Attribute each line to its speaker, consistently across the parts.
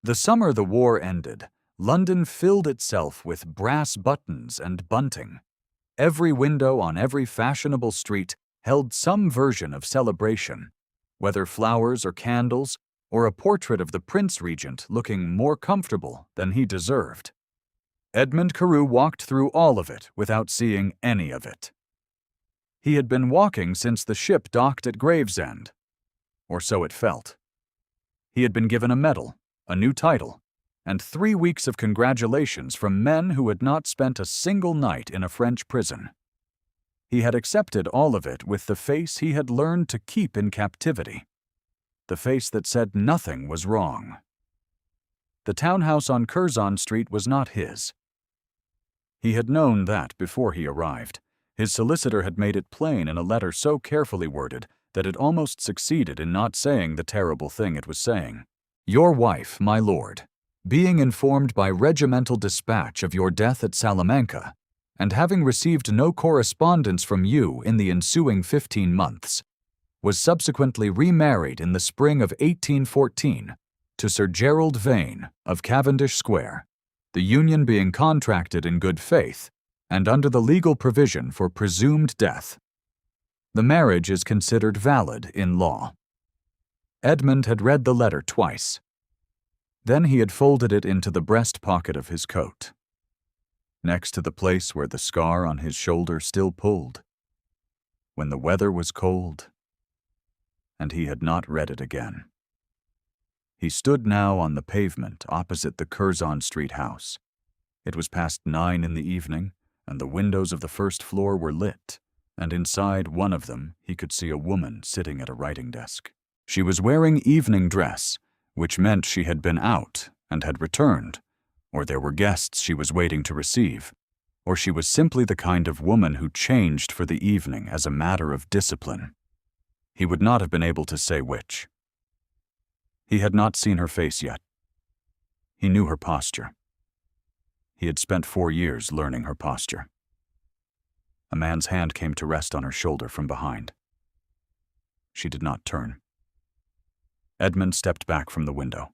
Speaker 1: The summer the war ended, London filled itself with brass buttons and bunting. Every window on every fashionable street held some version of celebration, whether flowers or candles, or a portrait of the Prince Regent looking more comfortable than he deserved. Edmund Carew walked through all of it without seeing any of it. He had been walking since the ship docked at Gravesend, or so it felt. He had been given a medal, a new title, and 3 weeks of congratulations from men who had not spent a single night in a French prison. He had accepted all of it with the face he had learned to keep in captivity, the face that said nothing was wrong. The townhouse on Curzon Street was not his. He had known that before he arrived. His solicitor had made it plain in a letter so carefully worded that it almost succeeded in not saying the terrible thing it was saying. Your wife, my lord, being informed by regimental dispatch of your death at Salamanca, and having received no correspondence from you in the ensuing 15 months, was subsequently remarried in the spring of 1814 to Sir Gerald Vane of Cavendish Square, the union being contracted in good faith and under the legal provision for presumed death. The marriage is considered valid in law. Edmund had read the letter twice. Then he had folded it into the breast pocket of his coat, next to the place where the scar on his shoulder still pulled, when the weather was cold, and he had not read it again. He stood now on the pavement opposite the Curzon Street house. It was past 9 in the evening, and the windows of the first floor were lit, and inside one of them he could see a woman sitting at a writing desk. She was wearing evening dress, which meant she had been out and had returned, or there were guests she was waiting to receive, or she was simply the kind of woman who changed for the evening as a matter of discipline. He would not have been able to say which. He had not seen her face yet. He knew her posture. He had spent 4 years learning her posture. A man's hand came to rest on her shoulder from behind. She did not turn. Edmund stepped back from the window.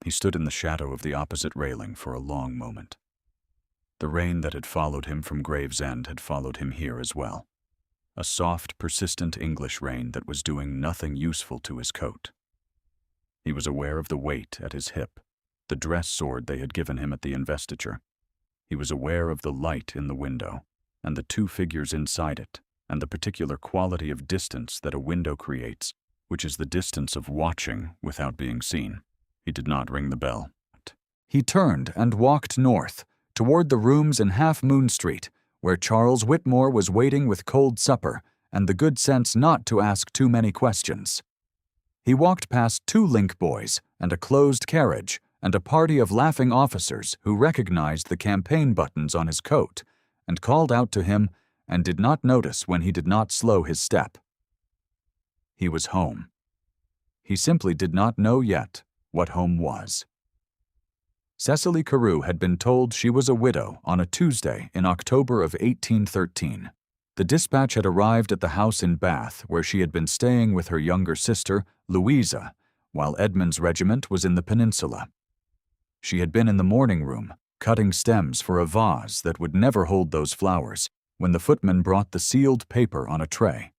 Speaker 1: He stood in the shadow of the opposite railing for a long moment. The rain that had followed him from Gravesend had followed him here as well. A soft, persistent English rain that was doing nothing useful to his coat. He was aware of the weight at his hip, the dress sword they had given him at the investiture. He was aware of the light in the window, and the 2 figures inside it, and the particular quality of distance that a window creates, which is the distance of watching without being seen. He did not ring the bell. He turned and walked north, toward the rooms in Half Moon Street, where Charles Whitmore was waiting with cold supper and the good sense not to ask too many questions. He walked past 2 link boys and a closed carriage and a party of laughing officers who recognized the campaign buttons on his coat and called out to him and did not notice when he did not slow his step. He was home. He simply did not know yet what home was. Cecily Carew had been told she was a widow on a Tuesday in October of 1813. The dispatch had arrived at the house in Bath where she had been staying with her younger sister, Louisa, while Edmund's regiment was in the peninsula. She had been in the morning room, cutting stems for a vase that would never hold those flowers, when the footman brought the sealed paper on a tray.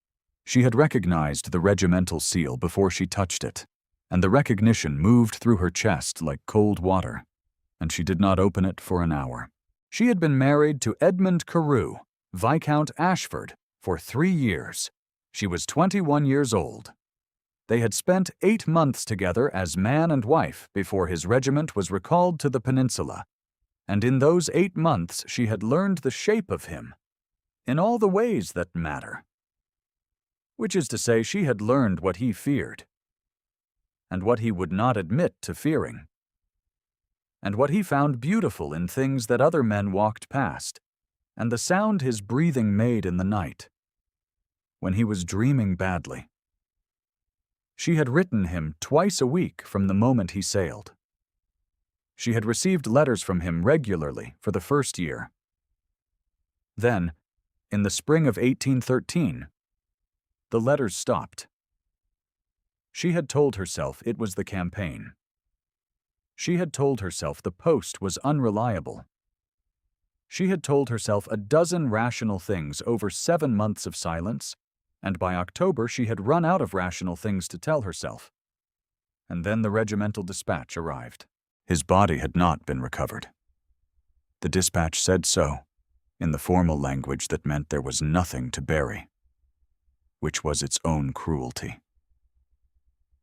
Speaker 1: She had recognized the regimental seal before she touched it, and the recognition moved through her chest like cold water, and she did not open it for an hour. She had been married to Edmund Carew, Viscount Ashford, for 3 years. She was 21 years old. They had spent 8 months together as man and wife before his regiment was recalled to the peninsula, and in those 8 months she had learned the shape of him, in all the ways that matter. Which is to say, she had learned what he feared, and what he would not admit to fearing, and what he found beautiful in things that other men walked past, and the sound his breathing made in the night, when he was dreaming badly. She had written him twice a week from the moment he sailed. She had received letters from him regularly for the first year. Then, in the spring of 1813, the letters stopped. She had told herself it was the campaign. She had told herself the post was unreliable. She had told herself a dozen rational things over 7 months of silence, and by October she had run out of rational things to tell herself. And then the regimental dispatch arrived. His body had not been recovered. The dispatch said so, in the formal language that meant there was nothing to bury, which was its own cruelty.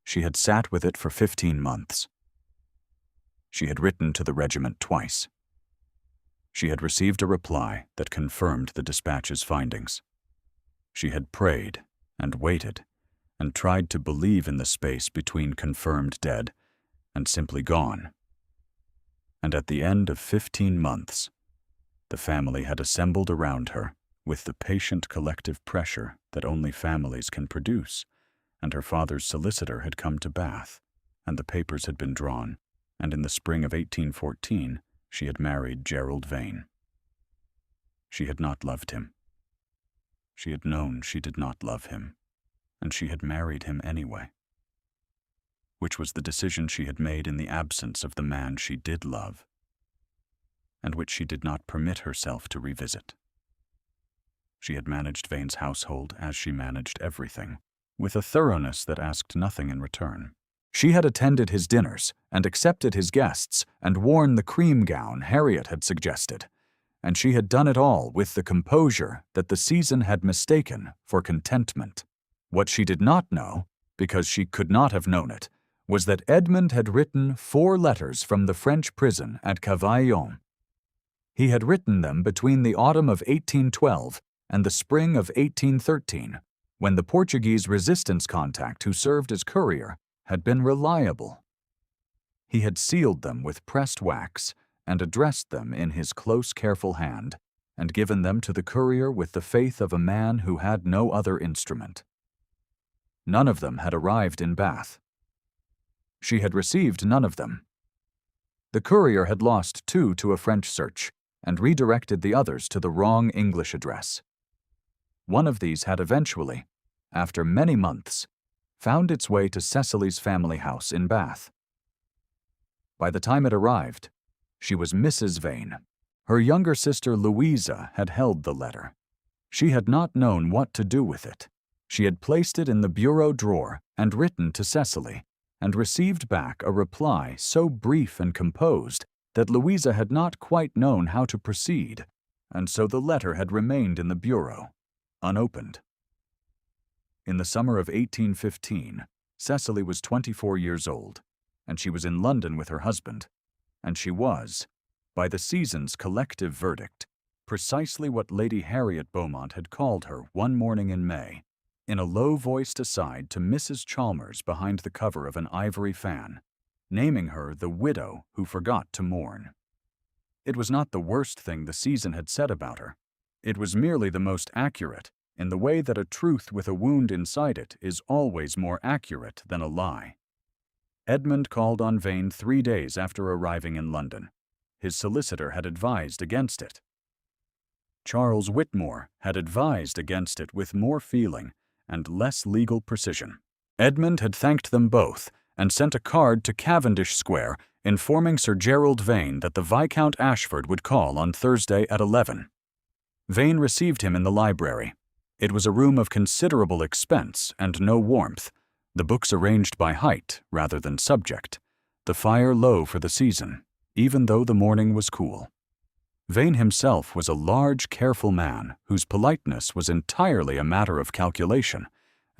Speaker 1: She had sat with it for 15 months. She had written to the regiment twice. She had received a reply that confirmed the dispatch's findings. She had prayed and waited and tried to believe in the space between confirmed dead and simply gone. And at the end of 15 months, the family had assembled around her with the patient collective pressure that only families can produce, and her father's solicitor had come to Bath, and the papers had been drawn, and in the spring of 1814 she had married Gerald Vane. She had not loved him. She had known she did not love him, and she had married him anyway, which was the decision she had made in the absence of the man she did love, and which she did not permit herself to revisit. She had managed Vane's household as she managed everything, with a thoroughness that asked nothing in return. She had attended his dinners and accepted his guests and worn the cream gown Harriet had suggested, and she had done it all with the composure that the season had mistaken for contentment. What she did not know, because she could not have known it, was that Edmund had written 4 letters from the French prison at Cavaillon. He had written them between the autumn of 1812 and the spring of 1813, when the Portuguese resistance contact who served as courier had been reliable. He had sealed them with pressed wax and addressed them in his close, careful hand, and given them to the courier with the faith of a man who had no other instrument. None of them had arrived in Bath. She had received none of them. The courier had lost 2 to a French search and redirected the others to the wrong English address. One of these had eventually, after many months, found its way to Cecily's family house in Bath. By the time it arrived, she was Mrs. Vane. Her younger sister Louisa had held the letter. She had not known what to do with it. She had placed it in the bureau drawer and written to Cecily, and received back a reply so brief and composed that Louisa had not quite known how to proceed, and so the letter had remained in the bureau, unopened. In the summer of 1815, Cecily was 24 years old, and she was in London with her husband, and she was, by the season's collective verdict, precisely what Lady Harriet Beaumont had called her one morning in May, in a low-voiced aside to Mrs. Chalmers behind the cover of an ivory fan, naming her the widow who forgot to mourn. It was not the worst thing the season had said about her. It was merely the most accurate, in the way that a truth with a wound inside it is always more accurate than a lie. Edmund called on Vane 3 days after arriving in London. His solicitor had advised against it. Charles Whitmore had advised against it with more feeling and less legal precision. Edmund had thanked them both and sent a card to Cavendish Square informing Sir Gerald Vane that the Viscount Ashford would call on Thursday at 11. Vane received him in the library. It was a room of considerable expense and no warmth, the books arranged by height rather than subject, the fire low for the season, even though the morning was cool. Vane himself was a large, careful man whose politeness was entirely a matter of calculation,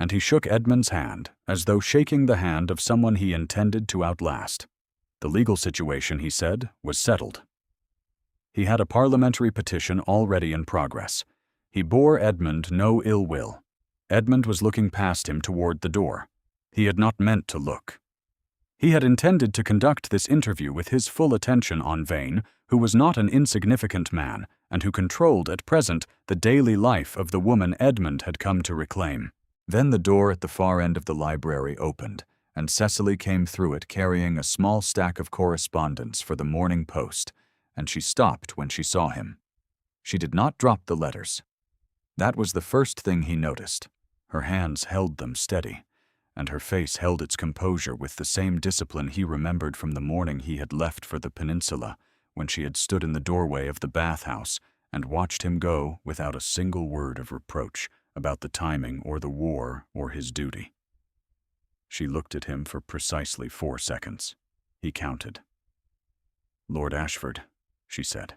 Speaker 1: and he shook Edmund's hand as though shaking the hand of someone he intended to outlast. The legal situation, he said, was settled. He had a parliamentary petition already in progress. He bore Edmund no ill will. Edmund was looking past him toward the door. He had not meant to look. He had intended to conduct this interview with his full attention on Vane, who was not an insignificant man, and who controlled at present the daily life of the woman Edmund had come to reclaim. Then the door at the far end of the library opened, and Cecily came through it carrying a small stack of correspondence for the Morning Post, and she stopped when she saw him. She did not drop the letters. That was the first thing he noticed. Her hands held them steady, and her face held its composure with the same discipline he remembered from the morning he had left for the peninsula, when she had stood in the doorway of the bathhouse and watched him go without a single word of reproach about the timing or the war or his duty. She looked at him for precisely 4 seconds. He counted. "Lord Ashford," she said.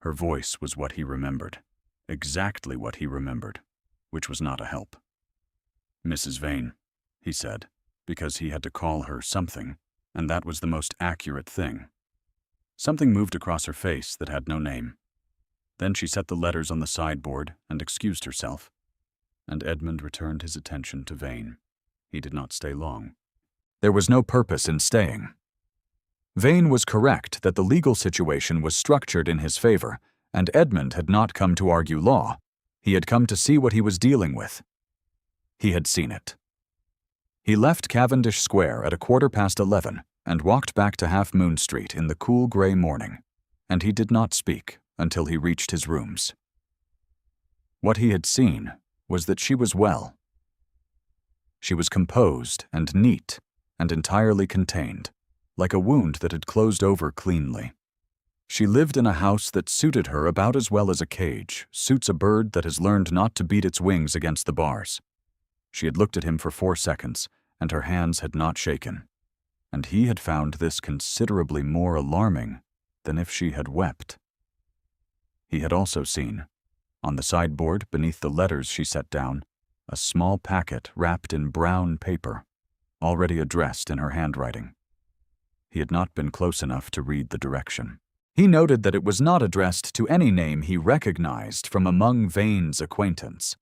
Speaker 1: Her voice was what he remembered, exactly what he remembered, which was not a help. "Mrs. Vane," he said, because he had to call her something, and that was the most accurate thing. Something moved across her face that had no name. Then she set the letters on the sideboard and excused herself, and Edmund returned his attention to Vane. He did not stay long. There was no purpose in staying. Vane was correct that the legal situation was structured in his favor, and Edmund had not come to argue law. He had come to see what he was dealing with. He had seen it. He left Cavendish Square at 11:15 and walked back to Half Moon Street in the cool gray morning, and he did not speak until he reached his rooms. What he had seen was that she was well. She was composed and neat and entirely contained, like a wound that had closed over cleanly. She lived in a house that suited her about as well as a cage suits a bird that has learned not to beat its wings against the bars. She had looked at him for 4 seconds, and her hands had not shaken, and he had found this considerably more alarming than if she had wept. He had also seen, on the sideboard beneath the letters she set down, a small packet wrapped in brown paper, already addressed in her handwriting. He had not been close enough to read the direction. He noted that it was not addressed to any name he recognized from among Vane's acquaintance.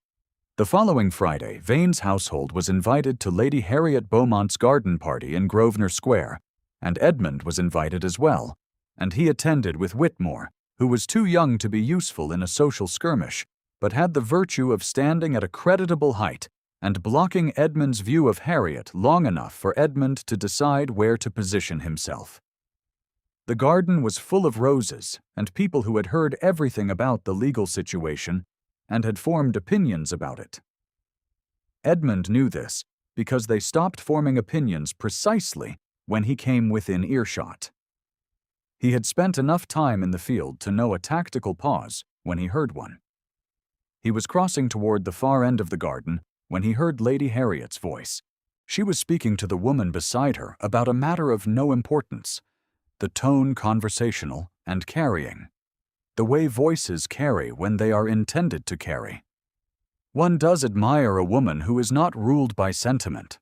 Speaker 1: The following Friday, Vane's household was invited to Lady Harriet Beaumont's garden party in Grosvenor Square, and Edmund was invited as well, and he attended with Whitmore, who was too young to be useful in a social skirmish, but had the virtue of standing at a creditable height and blocking Edmund's view of Harriet long enough for Edmund to decide where to position himself. The garden was full of roses and people who had heard everything about the legal situation and had formed opinions about it. Edmund knew this because they stopped forming opinions precisely when he came within earshot. He had spent enough time in the field to know a tactical pause when he heard one. He was crossing toward the far end of the garden when he heard Lady Harriet's voice. She was speaking to the woman beside her about a matter of no importance, the tone conversational and carrying, the way voices carry when they are intended to carry. "One does admire a woman who is not ruled by sentiment,"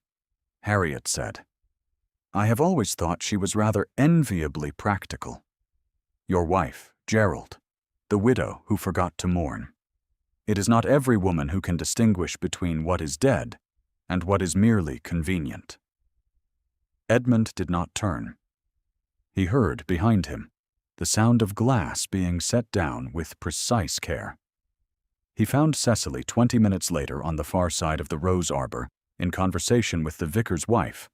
Speaker 1: Harriet said. "I have always thought she was rather enviably practical. Your wife, Gerald, the widow who forgot to mourn. It is not every woman who can distinguish between what is dead and what is merely convenient." Edmund did not turn. He heard, behind him, the sound of glass being set down with precise care. He found Cecily 20 minutes later on the far side of the rose arbor, in conversation with the vicar's wife,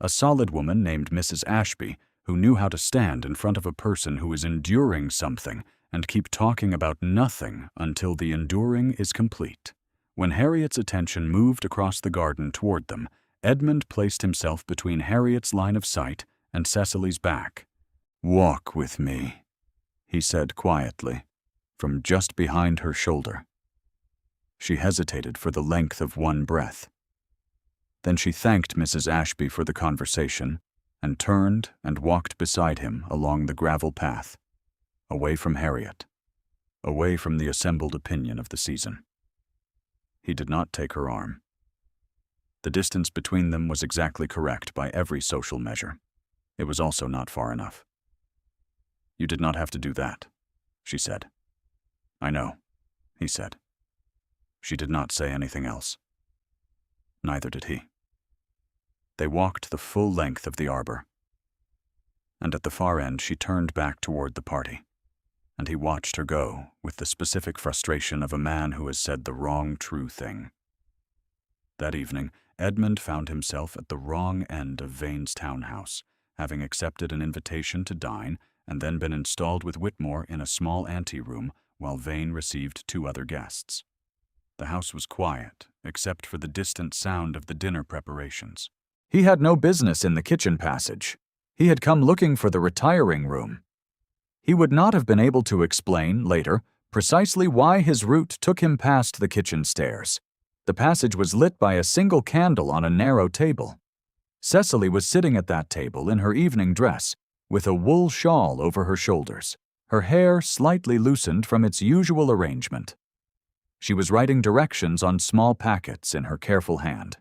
Speaker 1: a solid woman named Mrs. Ashby, who knew how to stand in front of a person who is enduring something and keep talking about nothing until the enduring is complete. When Harriet's attention moved across the garden toward them, Edmund placed himself between Harriet's line of sight and Cecily's back. "Walk with me," he said quietly, from just behind her shoulder. She hesitated for the length of one breath. Then she thanked Mrs. Ashby for the conversation and turned and walked beside him along the gravel path, away from Harriet, away from the assembled opinion of the season. He did not take her arm. The distance between them was exactly correct by every social measure. It was also not far enough. "You did not have to do that," she said. "I know," he said. She did not say anything else. Neither did he. They walked the full length of the arbor, and at the far end she turned back toward the party, and he watched her go with the specific frustration of a man who has said the wrong true thing. That evening, Edmund found himself at the wrong end of Vane's townhouse, having accepted an invitation to dine and then been installed with Whitmore in a small anteroom while Vane received 2 other guests. The house was quiet, except for the distant sound of the dinner preparations. He had no business in the kitchen passage. He had come looking for the retiring room. He would not have been able to explain, later, precisely why his route took him past the kitchen stairs. The passage was lit by a single candle on a narrow table. Cecily was sitting at that table in her evening dress, with a wool shawl over her shoulders, her hair slightly loosened from its usual arrangement. She was writing directions on small packets in her careful hand.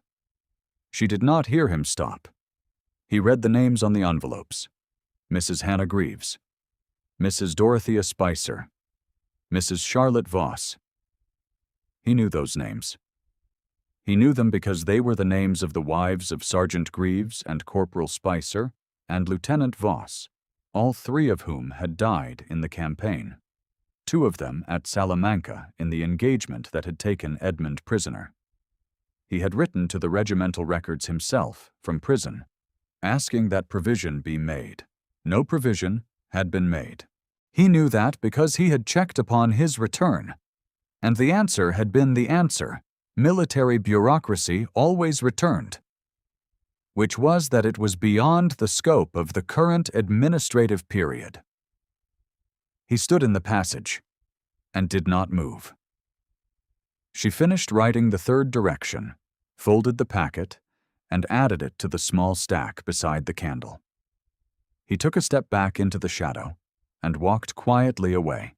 Speaker 1: She did not hear him stop. He read the names on the envelopes. Mrs. Hannah Greaves, Mrs. Dorothea Spicer, Mrs. Charlotte Voss. He knew those names. He knew them because they were the names of the wives of Sergeant Greaves and Corporal Spicer and Lieutenant Voss, all three of whom had died in the campaign, two of them at Salamanca in the engagement that had taken Edmund prisoner. He had written to the regimental records himself from prison, asking that provision be made. No provision had been made. He knew that because he had checked upon his return, and the answer had been the answer military bureaucracy always returned, which was that it was beyond the scope of the current administrative period. He stood in the passage and did not move. She finished writing the third direction, folded the packet, and added it to the small stack beside the candle. He took a step back into the shadow and walked quietly away.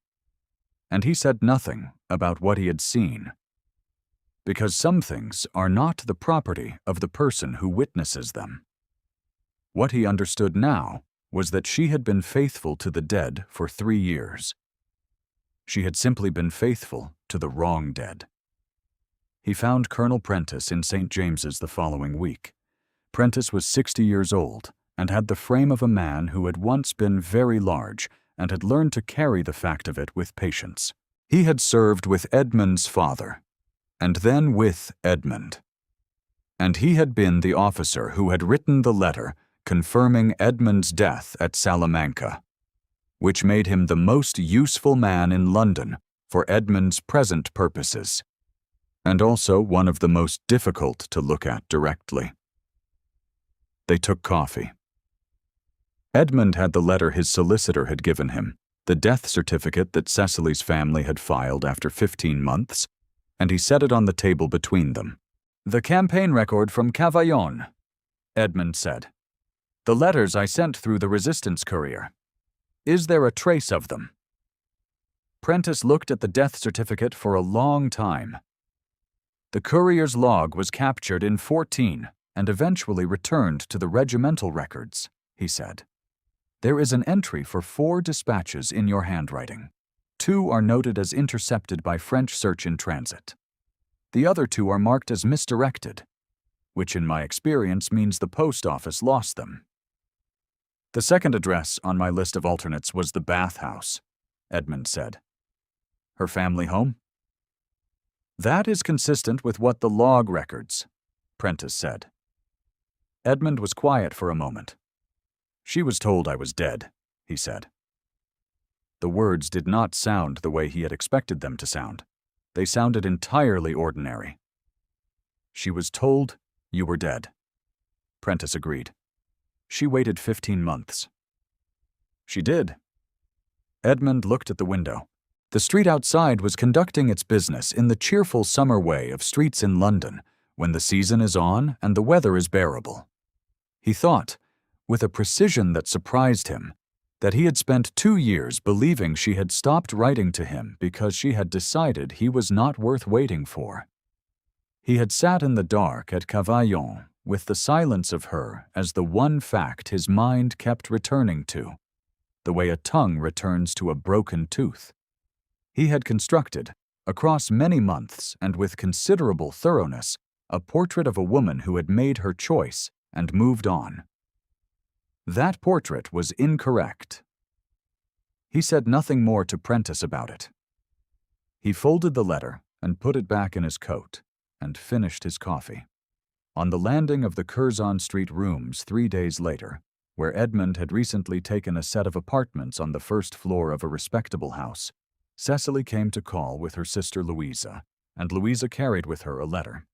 Speaker 1: And he said nothing about what he had seen, because some things are not the property of the person who witnesses them. What he understood now was that she had been faithful to the dead for 3 years. She had simply been faithful to the wrong dead. He found Colonel Prentice in St. James's the following week. Prentice was 60 years old and had the frame of a man who had once been very large and had learned to carry the fact of it with patience. He had served with Edmund's father, and then with Edmund. And he had been the officer who had written the letter confirming Edmund's death at Salamanca, which made him the most useful man in London for Edmund's present purposes, and also one of the most difficult to look at directly. They took coffee. Edmund had the letter his solicitor had given him, the death certificate that Cecily's family had filed after 15 months, and he set it on the table between them. "The campaign record from Cavaillon," Edmund said. "The letters I sent through the resistance courier. Is there a trace of them?" Prentice looked at the death certificate for a long time. "The courier's log was captured in 14 and eventually returned to the regimental records," he said. "There is an entry for 4 dispatches in your handwriting. 2 are noted as intercepted by French search in transit. The other 2 are marked as misdirected, which in my experience means the post office lost them." "The second address on my list of alternates was the Bath House," Edmund said. "Her family home?" "That is consistent with what the log records," Prentice said. Edmund was quiet for a moment. "She was told I was dead," he said. The words did not sound the way he had expected them to sound. They sounded entirely ordinary. "She was told you were dead," Prentice agreed. "She waited 15 months. "She did." Edmund looked at the window. The street outside was conducting its business in the cheerful summer way of streets in London, when the season is on and the weather is bearable. He thought, with a precision that surprised him, that he had spent 2 years believing she had stopped writing to him because she had decided he was not worth waiting for. He had sat in the dark at Cavaillon with the silence of her as the one fact his mind kept returning to, the way a tongue returns to a broken tooth. He had constructed, across many months and with considerable thoroughness, a portrait of a woman who had made her choice and moved on. That portrait was incorrect. He said nothing more to Prentice about it. He folded the letter and put it back in his coat and finished his coffee. On the landing of the Curzon Street rooms 3 days later, where Edmund had recently taken a set of apartments on the first floor of a respectable house, Cecily came to call with her sister Louisa and Louisa carried with her a letter.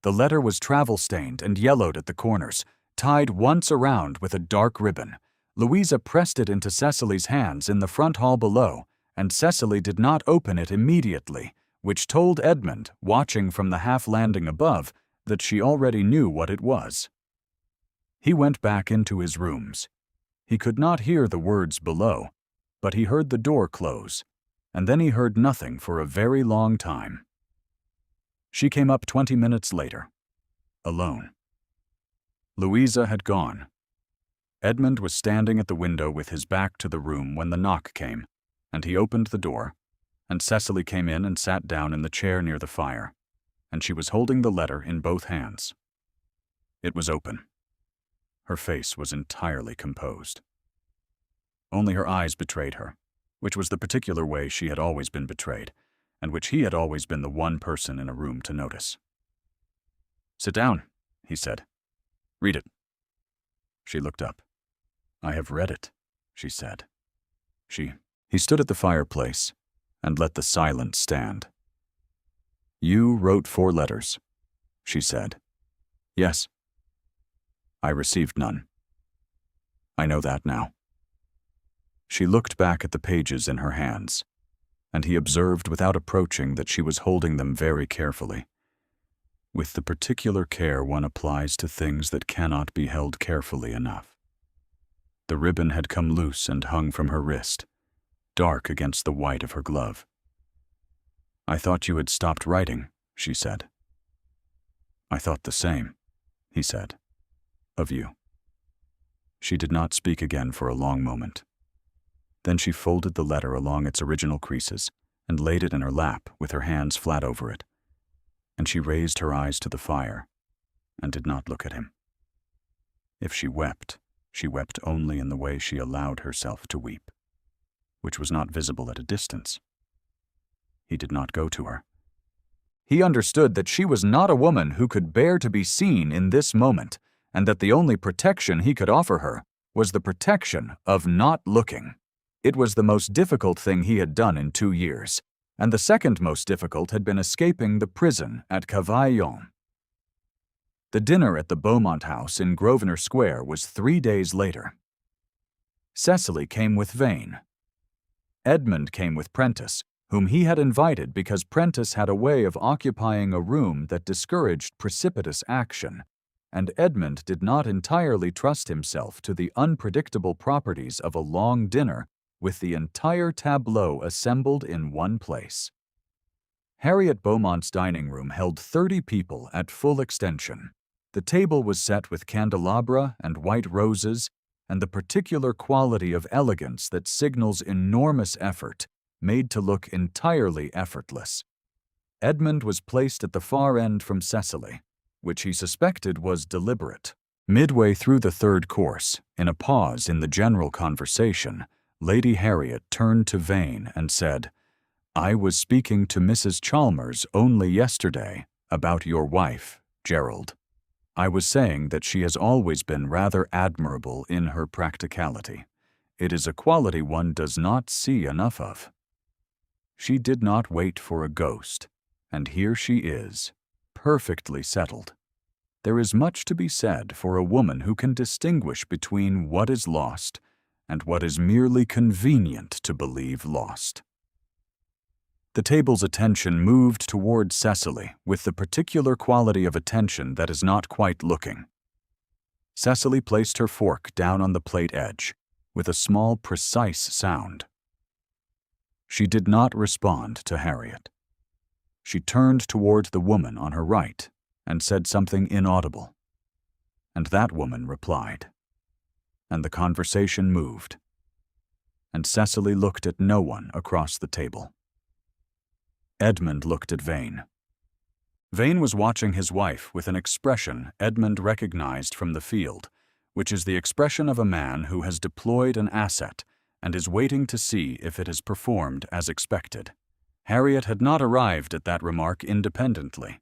Speaker 1: The letter was travel-stained and yellowed at the corners, tied once around with a dark ribbon. Louisa pressed it into Cecily's hands in the front hall below, and Cecily did not open it immediately, which told Edmund, watching from the half-landing above, that she already knew what it was. He went back into his rooms. He could not hear the words below, but he heard the door close, and then he heard nothing for a very long time. She came up 20 minutes later, alone. Louisa had gone. Edmund was standing at the window with his back to the room when the knock came, and he opened the door, and Cecily came in and sat down in the chair near the fire, and she was holding the letter in both hands. It was open. Her face was entirely composed. Only her eyes betrayed her, which was the particular way she had always been betrayed, and which he had always been the one person in a room to notice. "Sit down," he said. "Read it." She looked up. "I have read it," she said. He stood at the fireplace and let the silence stand. "You wrote 4 letters," she said. "Yes." "I received none." "I know that now." She looked back at the pages in her hands, and he observed without approaching that she was holding them very carefully, with the particular care one applies to things that cannot be held carefully enough. The ribbon had come loose and hung from her wrist, dark against the white of her glove. "I thought you had stopped writing," she said. "I thought the same," he said, "of you." She did not speak again for a long moment. Then she folded the letter along its original creases and laid it in her lap with her hands flat over it, and she raised her eyes to the fire and did not look at him. If she wept only in the way she allowed herself to weep, which was not visible at a distance. He did not go to her. He understood that she was not a woman who could bear to be seen in this moment, and that the only protection he could offer her was the protection of not looking. It was the most difficult thing he had done in 2 years, and the second most difficult had been escaping the prison at Cavaillon. The dinner at the Beaumont house in Grosvenor Square was 3 days later. Cecily came with Vane. Edmund came with Prentice, whom he had invited because Prentice had a way of occupying a room that discouraged precipitous action, and Edmund did not entirely trust himself to the unpredictable properties of a long dinner with the entire tableau assembled in one place. Harriet Beaumont's dining room held 30 people at full extension. The table was set with candelabra and white roses, and the particular quality of elegance that signals enormous effort, made to look entirely effortless. Edmund was placed at the far end from Cecily, which he suspected was deliberate. Midway through the 3rd course, in a pause in the general conversation, Lady Harriet turned to Vane and said, "I was speaking to Mrs. Chalmers only yesterday about your wife, Gerald. I was saying that she has always been rather admirable in her practicality. It is a quality one does not see enough of." She did not wait for a ghost, and here she is, perfectly settled. There is much to be said for a woman who can distinguish between what is lost and what is merely convenient to believe lost. The table's attention moved toward Cecily with the particular quality of attention that is not quite looking. Cecily placed her fork down on the plate edge with a small, precise sound. She did not respond to Harriet. She turned toward the woman on her right and said something inaudible, and that woman replied, and the conversation moved, and Cecily looked at no one across the table. Edmund looked at Vane. Vane was watching his wife with an expression Edmund recognized from the field, which is the expression of a man who has deployed an asset and is waiting to see if it has performed as expected. Harriet had not arrived at that remark independently.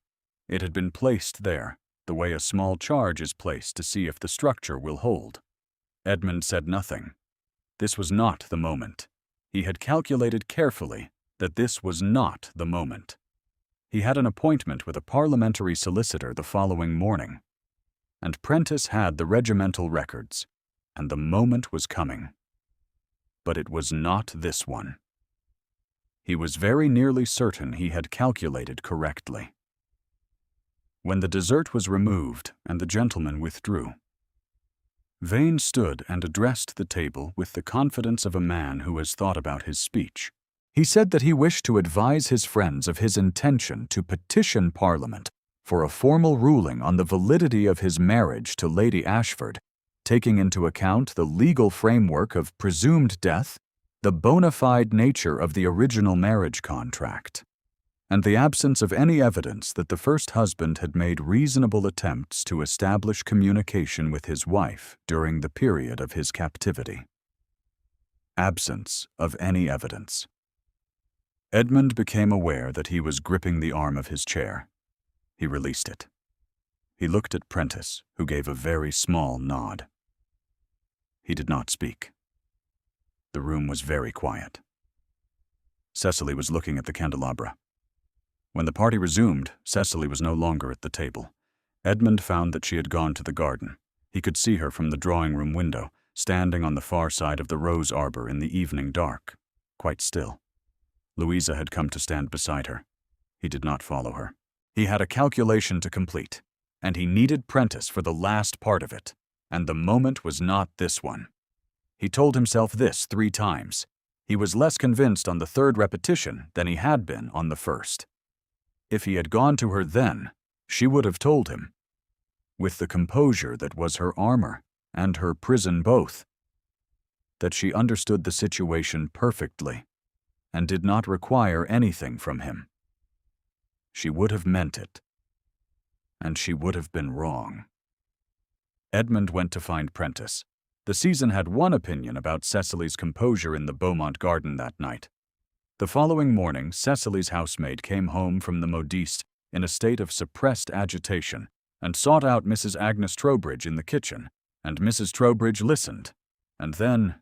Speaker 1: It had been placed there, the way a small charge is placed to see if the structure will hold. Edmund said nothing. This was not the moment. He had calculated carefully that this was not the moment. He had an appointment with a parliamentary solicitor the following morning, and Prentice had the regimental records, and the moment was coming. But it was not this one. He was very nearly certain he had calculated correctly. When the dessert was removed and the gentlemen withdrew, Vane stood and addressed the table with the confidence of a man who has thought about his speech. He said that he wished to advise his friends of his intention to petition Parliament for a formal ruling on the validity of his marriage to Lady Ashford, taking into account the legal framework of presumed death, the bona fide nature of the original marriage contract, and the absence of any evidence that the first husband had made reasonable attempts to establish communication with his wife during the period of his captivity. Absence of any evidence. Edmund became aware that he was gripping the arm of his chair. He released it. He looked at Prentice, who gave a very small nod. He did not speak. The room was very quiet. Cecily was looking at the candelabra. When the party resumed, Cecily was no longer at the table. Edmund found that she had gone to the garden. He could see her from the drawing-room window, standing on the far side of the rose arbor in the evening dark, quite still. Louisa had come to stand beside her. He did not follow her. He had a calculation to complete, and he needed Prentice for the last part of it, and the moment was not this one. He told himself this 3 times. He was less convinced on the 3rd repetition than he had been on the 1st. If he had gone to her then, she would have told him, with the composure that was her armor and her prison both, that she understood the situation perfectly and did not require anything from him. She would have meant it, and she would have been wrong. Edmund went to find Prentice. The season had one opinion about Cecily's composure in the Beaumont garden that night. The following morning, Cecily's housemaid came home from the modiste in a state of suppressed agitation and sought out Mrs. Agnes Trowbridge in the kitchen, and Mrs. Trowbridge listened, and then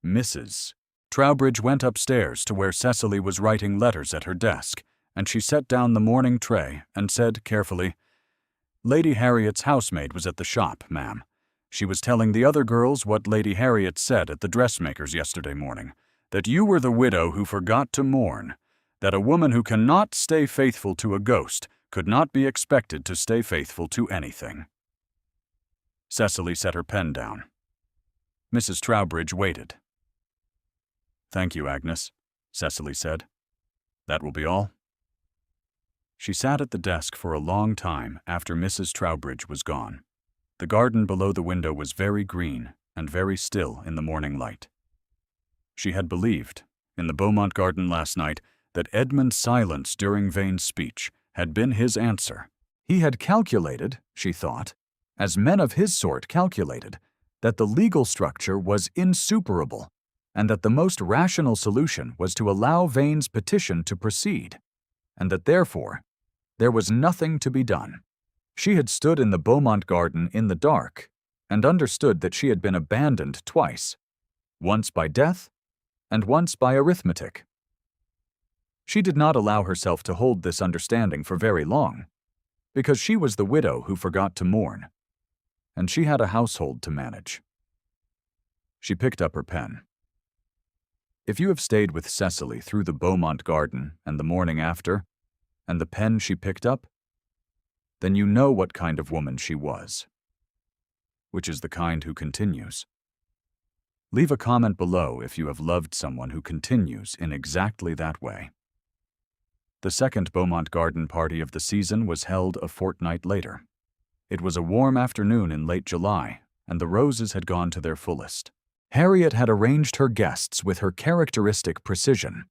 Speaker 1: Mrs. Trowbridge went upstairs to where Cecily was writing letters at her desk, and she set down the morning tray and said carefully, "Lady Harriet's housemaid was at the shop, ma'am. She was telling the other girls what Lady Harriet said at the dressmaker's yesterday morning, that you were the widow who forgot to mourn, that a woman who cannot stay faithful to a ghost could not be expected to stay faithful to anything." Cecily set her pen down. Mrs. Trowbridge waited. "Thank you, Agnes," Cecily said. "That will be all." She sat at the desk for a long time after Mrs. Trowbridge was gone. The garden below the window was very green and very still in the morning light. She had believed, in the Beaumont garden last night, that Edmund's silence during Vane's speech had been his answer. He had calculated, she thought, as men of his sort calculated, that the legal structure was insuperable, and that the most rational solution was to allow Vane's petition to proceed, and that therefore there was nothing to be done. She had stood in the Beaumont garden in the dark and understood that she had been abandoned twice, once by death and once by arithmetic. She did not allow herself to hold this understanding for very long, because she was the widow who forgot to mourn, and she had a household to manage. She picked up her pen. If you have stayed with Cecily through the Beaumont garden and the morning after, and the pen she picked up, then you know what kind of woman she was, which is the kind who continues. Leave a comment below if you have loved someone who continues in exactly that way. The second Beaumont garden party of the season was held a fortnight later. It was a warm afternoon in late July, and the roses had gone to their fullest. Harriet had arranged her guests with her characteristic precision.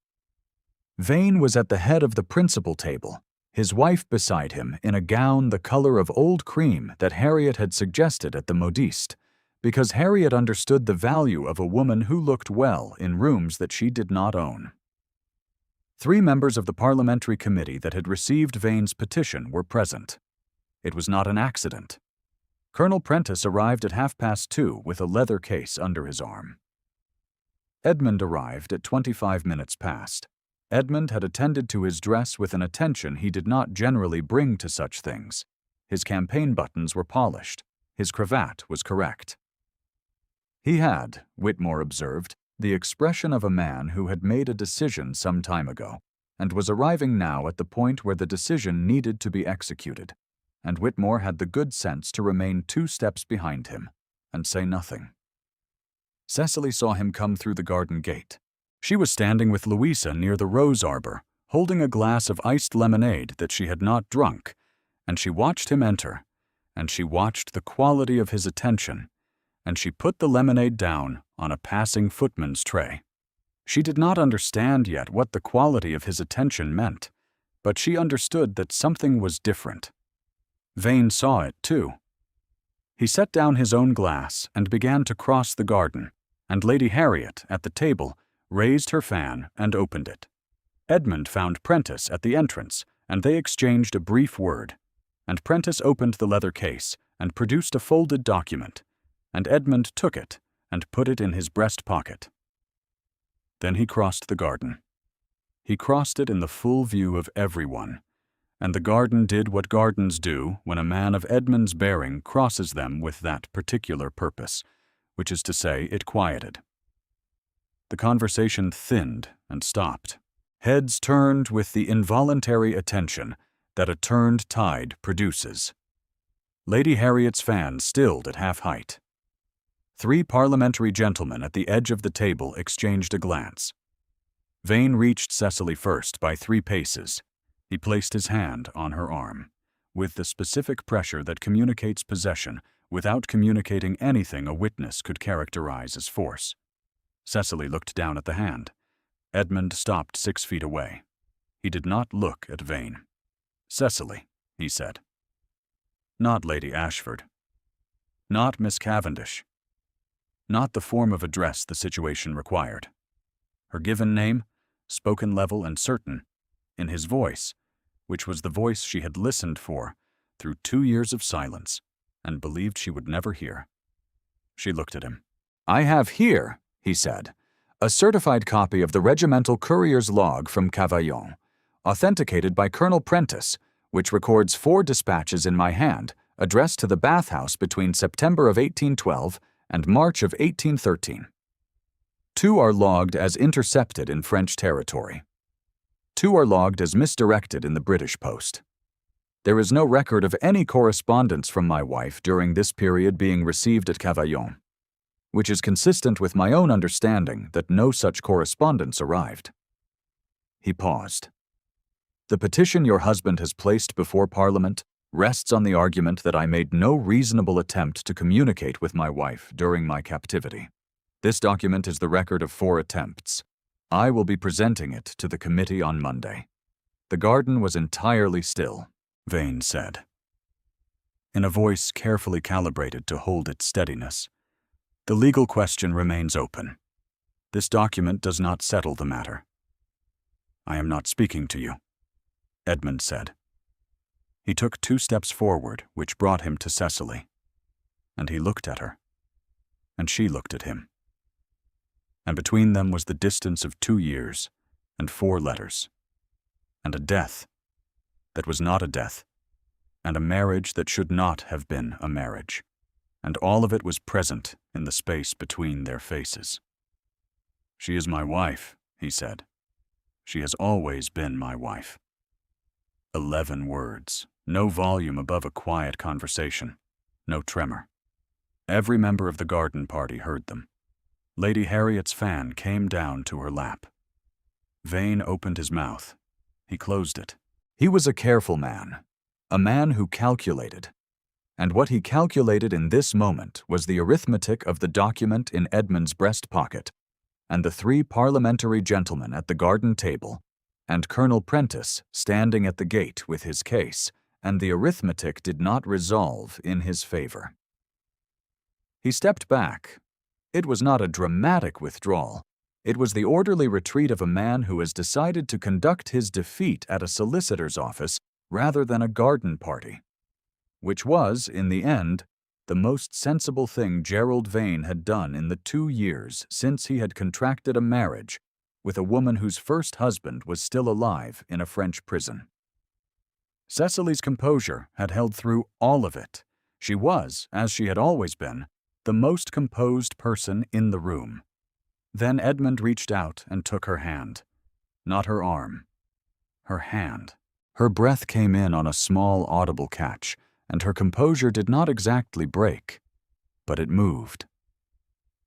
Speaker 1: Vane was at the head of the principal table, his wife beside him in a gown the color of old cream that Harriet had suggested at the modiste, because Harriet understood the value of a woman who looked well in rooms that she did not own. 3 members of the parliamentary committee that had received Vane's petition were present. It was not an accident. Colonel Prentice arrived at 2:30 with a leather case under his arm. Edmund arrived at 25 minutes past. Edmund had attended to his dress with an attention he did not generally bring to such things. His campaign buttons were polished. His cravat was correct. He had, Whitmore observed, the expression of a man who had made a decision some time ago, and was arriving now at the point where the decision needed to be executed, and Whitmore had the good sense to remain 2 steps behind him and say nothing. Cecily saw him come through the garden gate. She was standing with Louisa near the rose arbor, holding a glass of iced lemonade that she had not drunk, and she watched him enter, and she watched the quality of his attention, and she put the lemonade down on a passing footman's tray. She did not understand yet what the quality of his attention meant, but she understood that something was different. Vane saw it, too. He set down his own glass and began to cross the garden, and Lady Harriet, at the table, raised her fan and opened it. Edmund found Prentice at the entrance, and they exchanged a brief word, and Prentice opened the leather case and produced a folded document, and Edmund took it and put it in his breast pocket. Then he crossed the garden. He crossed it in the full view of everyone, and the garden did what gardens do when a man of Edmund's bearing crosses them with that particular purpose, which is to say, it quieted. The conversation thinned and stopped. Heads turned with the involuntary attention that a turned tide produces. Lady Harriet's fan stilled at half-height. 3 parliamentary gentlemen at the edge of the table exchanged a glance. Vane reached Cecily first by 3 paces. He placed his hand on her arm, with the specific pressure that communicates possession without communicating anything a witness could characterize as force. Cecily looked down at the hand. Edmund stopped 6 feet away. He did not look at Vane. "Cecily," he said. "Not Lady Ashford. Not Miss Cavendish. Not the form of address the situation required. Her given name, spoken level and certain, in his voice, which was the voice she had listened for through 2 years of silence and believed she would never hear. She looked at him. "I have here," he said, "a certified copy of the regimental courier's log from Cavaillon, authenticated by Colonel Prentice, which records 4 dispatches in my hand, addressed to the bathhouse between September of 1812 and March of 1813. 2 are logged as intercepted in French territory. 2 are logged as misdirected in the British post. There is no record of any correspondence from my wife during this period being received at Cavaillon, which is consistent with my own understanding that no such correspondence arrived." He paused. "The petition your husband has placed before Parliament rests on the argument that I made no reasonable attempt to communicate with my wife during my captivity. This document is the record of 4 attempts. I will be presenting it to the committee on Monday." The garden was entirely still, Vane said, in a voice carefully calibrated to hold its steadiness. "The legal question remains open. This document does not settle the matter." "I am not speaking to you," Edmund said. He took 2 steps forward, which brought him to Cecily, and he looked at her, and she looked at him. And between them was the distance of 2 years and 4 letters, and a death that was not a death, and a marriage that should not have been a marriage, and all of it was present in the space between their faces. "She is my wife," he said. "She has always been my wife." 11 words, no volume above a quiet conversation, no tremor. Every member of the garden party heard them. Lady Harriet's fan came down to her lap. Vane opened his mouth. He closed it. He was a careful man, a man who calculated. And what he calculated in this moment was the arithmetic of the document in Edmund's breast pocket, and the 3 parliamentary gentlemen at the garden table, and Colonel Prentice standing at the gate with his case, and the arithmetic did not resolve in his favor. He stepped back. It was not a dramatic withdrawal. It was the orderly retreat of a man who has decided to conduct his defeat at a solicitor's office rather than a garden party, which was, in the end, the most sensible thing Gerald Vane had done in the 2 years since he had contracted a marriage with a woman whose first husband was still alive in a French prison. Cecily's composure had held through all of it. She was, as she had always been, the most composed person in the room. Then Edmund reached out and took her hand. Not her arm. Her hand. Her breath came in on a small, audible catch, and her composure did not exactly break, but it moved.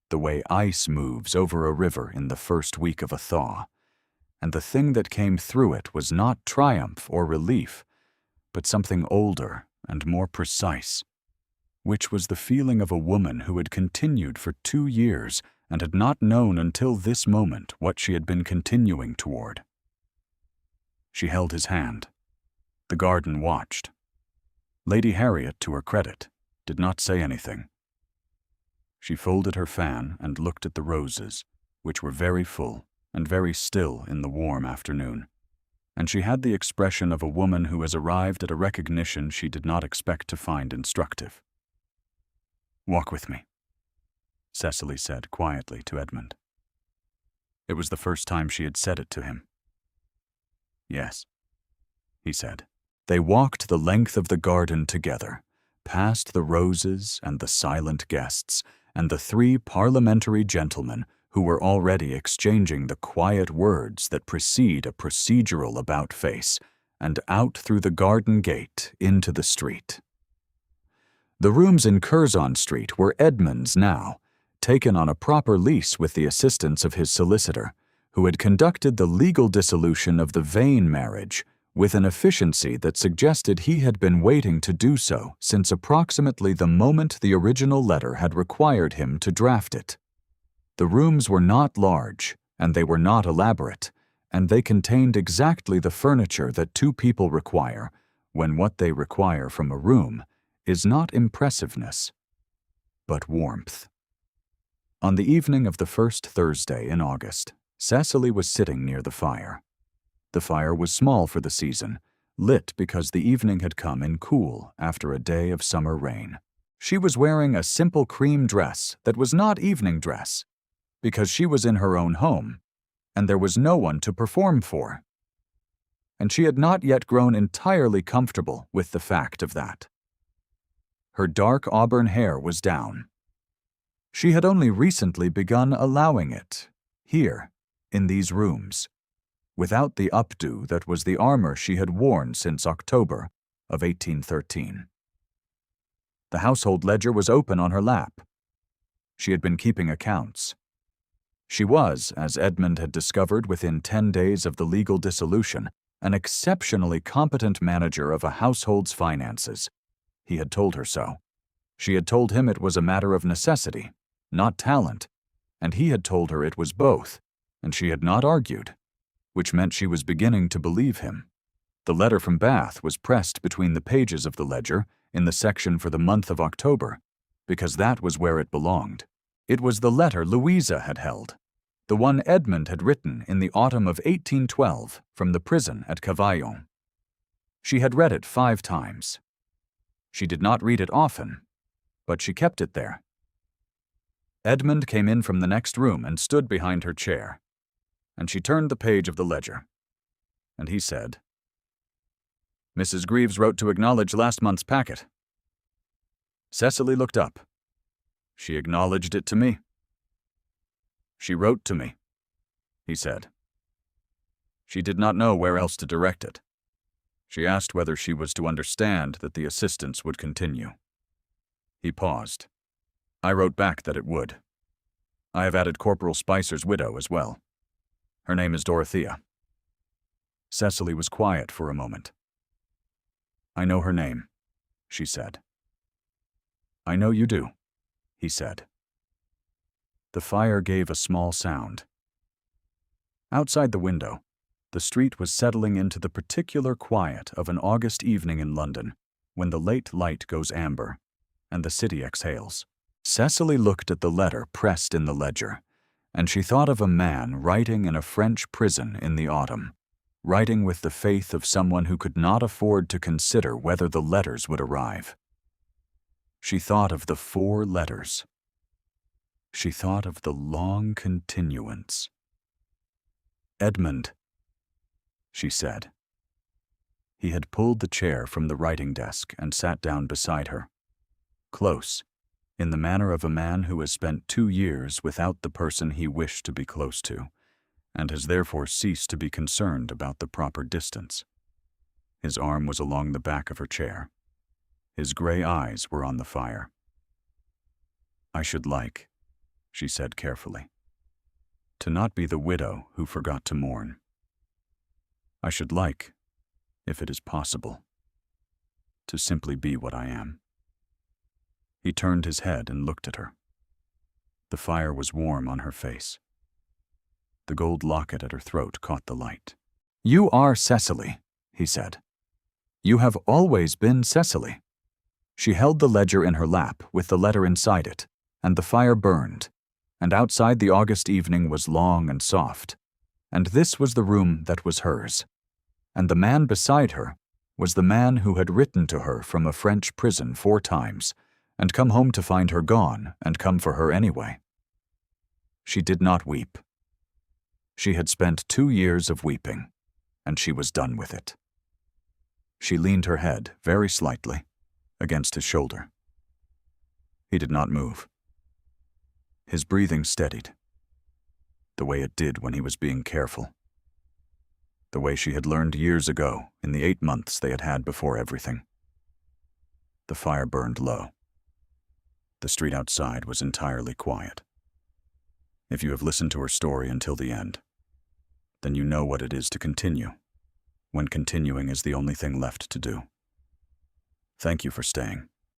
Speaker 1: The way ice moves over a river in the first week of a thaw. And the thing that came through it was not triumph or relief, but something older and more precise, which was the feeling of a woman who had continued for 2 years and had not known until this moment what she had been continuing toward. She held his hand. The garden watched. Lady Harriet, to her credit, did not say anything. She folded her fan and looked at the roses, which were very full and very still in the warm afternoon, and she had the expression of a woman who has arrived at a recognition she did not expect to find instructive. "Walk with me," Cecily said quietly to Edmund. It was the first time she had said it to him. "Yes," he said. They walked the length of the garden together, past the roses and the silent guests, and the 3 parliamentary gentlemen who were already exchanging the quiet words that precede a procedural about-face, and out through the garden gate into the street. The rooms in Curzon Street were Edmund's now, taken on a proper lease with the assistance of his solicitor, who had conducted the legal dissolution of the Vane marriage with an efficiency that suggested he had been waiting to do so since approximately the moment the original letter had required him to draft it. The rooms were not large, and they were not elaborate, and they contained exactly the furniture that 2 people require when what they require from a room is not impressiveness, but warmth. On the evening of the first Thursday in August, Cecily was sitting near the fire. The fire was small for the season, lit because the evening had come in cool after a day of summer rain. She was wearing a simple cream dress that was not evening dress, because she was in her own home, and there was no one to perform for. And she had not yet grown entirely comfortable with the fact of that. Her dark auburn hair was down. She had only recently begun allowing it, here, in these rooms, without the updo that was the armor she had worn since October of 1813. The household ledger was open on her lap. She had been keeping accounts. She was, as Edmund had discovered within 10 days of the legal dissolution, an exceptionally competent manager of a household's finances. He had told her so. She had told him it was a matter of necessity, not talent, and he had told her it was both, and she had not argued, which meant she was beginning to believe him. The letter from Bath was pressed between the pages of the ledger in the section for the month of October, because that was where it belonged. It was the letter Louisa had held, the one Edmund had written in the autumn of 1812 from the prison at Cavaillon. She had read it 5 times. She did not read it often, but she kept it there. Edmund came in from the next room and stood behind her chair, and she turned the page of the ledger, and he said, "Mrs. Greaves wrote to acknowledge last month's packet." Cecily looked up. "She acknowledged it to me." "She wrote to me," he said. "She did not know where else to direct it. She asked whether she was to understand that the assistance would continue." He paused. "I wrote back that it would. I have added Corporal Spicer's widow as well. Her name is Dorothea." Cecily was quiet for a moment. "I know her name," she said. "I know you do," he said. The fire gave a small sound. Outside the window, the street was settling into the particular quiet of an August evening in London, when the late light goes amber, and the city exhales. Cecily looked at the letter pressed in the ledger, and she thought of a man writing in a French prison in the autumn, writing with the faith of someone who could not afford to consider whether the letters would arrive. She thought of the 4 letters. She thought of the long continuance. "Edmund," she said. He had pulled the chair from the writing desk and sat down beside her, close, in the manner of a man who has spent 2 years without the person he wished to be close to, and has therefore ceased to be concerned about the proper distance. His arm was along the back of her chair. His gray eyes were on the fire. "I should like," she said carefully, "to not be the widow who forgot to mourn. I should like, if it is possible, to simply be what I am." He turned his head and looked at her. The fire was warm on her face. The gold locket at her throat caught the light. "You are Cecily," he said. "You have always been Cecily." She held the ledger in her lap with the letter inside it, and the fire burned, and outside the August evening was long and soft, and this was the room that was hers, and the man beside her was the man who had written to her from a French prison 4 times, and come home to find her gone and come for her anyway. She did not weep. She had spent 2 years of weeping, and she was done with it. She leaned her head very slightly against his shoulder. He did not move. His breathing steadied, the way it did when he was being careful, the way she had learned years ago in the 8 months they had had before everything. The fire burned low. The street outside was entirely quiet. If you have listened to her story until the end, then you know what it is to continue, when continuing is the only thing left to do. Thank you for staying.